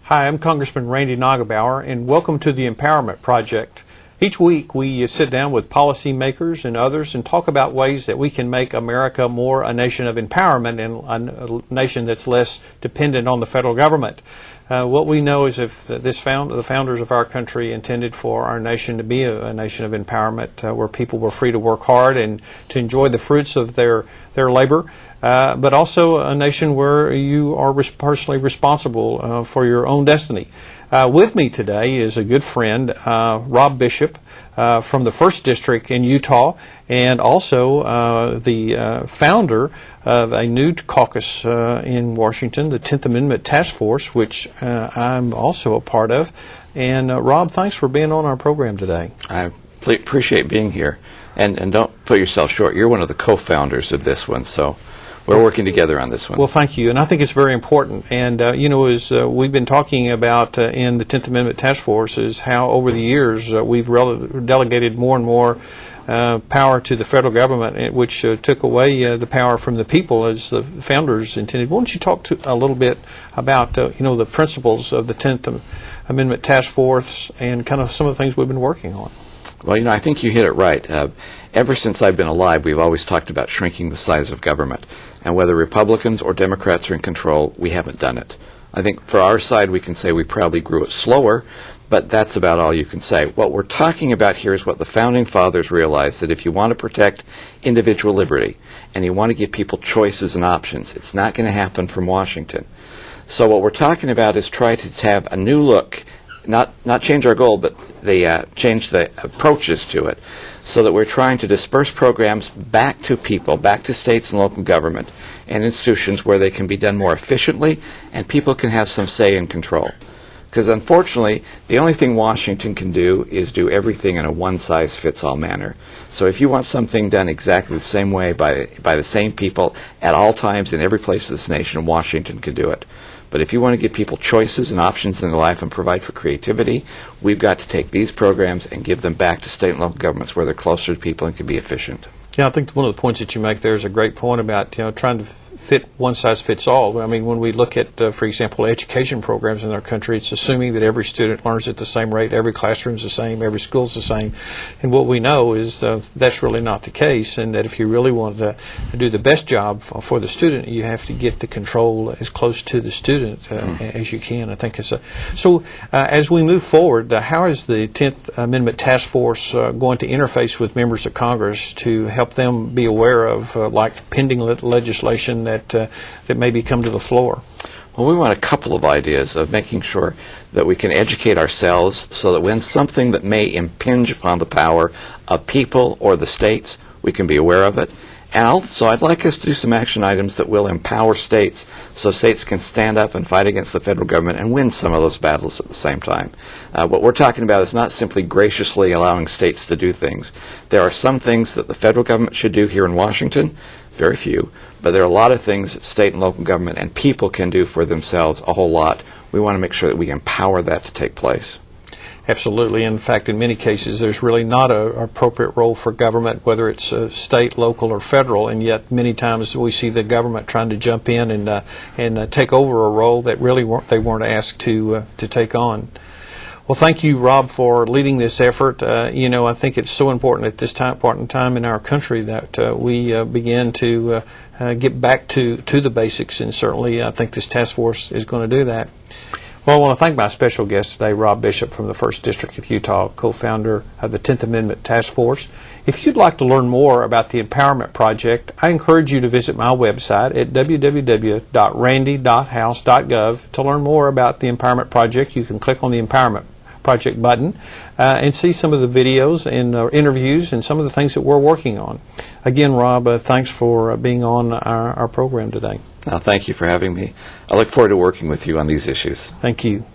Hi, I'm Congressman Randy Neugebauer, and welcome to the Empowerment Project. Each week we sit down with policymakers and others and talk about ways that we can make America more a nation of empowerment and a nation that's less dependent on the federal government. What we know is if the founders of our country intended for our nation to be a nation of empowerment where people were free to work hard and to enjoy the fruits of their labor, but also a nation where you are personally responsible for your own destiny. With me today is a good friend, Rob Bishop, from the 1st District in Utah, and also the founder of a new caucus in Washington, the 10th Amendment Task Force, which I'm also a part of. And Rob, thanks for being on our program today. I appreciate being here. And don't put yourself short. You're one of the co-founders of this one, so we're working together on this one. Well, thank you, and I think it's very important. And as we've been talking about in the 10th Amendment Task Force, is how over the years we've delegated more and more power to the federal government, which took away the power from the people as the founders intended. Why don't you talk a little bit about the principles of the 10th Amendment Task Force and kind of some of the things we've been working on? Well, I think you hit it right. Ever since I've been alive, we've always talked about shrinking the size of government. And whether Republicans or Democrats are in control, we haven't done it. I think for our side, we can say we probably grew it slower, but that's about all you can say. What we're talking about here is what the Founding Fathers realized, that if you want to protect individual liberty and you want to give people choices and options, it's not going to happen from Washington. So what we're talking about is try to have a new look, not change our goal, but change the approaches to it, so that we're trying to disperse programs back to people, back to states and local government and institutions where they can be done more efficiently and people can have some say and control. Because unfortunately, the only thing Washington can do is do everything in a one-size-fits-all manner. So if you want something done exactly the same way by the same people at all times in every place of this nation, Washington can do it. But if you want to give people choices and options in their life and provide for creativity, we've got to take these programs and give them back to state and local governments where they're closer to people and can be efficient. Yeah, I think one of the points that you make there is a great point about trying to fit one size fits all. I mean, when we look at, for example, education programs in our country, it's assuming that every student learns at the same rate, every classroom's the same, every school's the same. And what we know is that's really not the case, and that if you really want to do the best job for the student, you have to get the control as close to the student as you can. I think it's so. As we move forward, how is the 10th Amendment Task Force going to interface with members of Congress to help them be aware of like pending legislation that maybe come to the floor? Well, we want a couple of ideas of making sure that we can educate ourselves so that when something that may impinge upon the power of people or the states, we can be aware of it. And also, I'd like us to do some action items that will empower states so states can stand up and fight against the federal government and win some of those battles at the same time. What we're talking about is not simply graciously allowing states to do things. There are some things that the federal government should do here in Washington, very few, but there are a lot of things that state and local government and people can do for themselves, a whole lot. We want to make sure that we empower that to take place. Absolutely. In fact, in many cases, there's really not an appropriate role for government, whether it's state, local, or federal, and yet many times we see the government trying to jump in and take over a role that really they weren't asked to take on. Well, thank you, Rob, for leading this effort. I think it's so important at this point in time in our country that we begin to get back to the basics, and certainly I think this task force is going to do that. Well, I want to thank my special guest today, Rob Bishop from the 1st District of Utah, co-founder of the 10th Amendment Task Force. If you'd like to learn more about the Empowerment Project, I encourage you to visit my website at www.randy.house.gov to learn more about the Empowerment Project. You can click on the Empowerment Project button and see some of the videos and interviews and some of the things that we're working on. Again, Rob, thanks for being on our program today. Thank you for having me. I look forward to working with you on these issues. Thank you.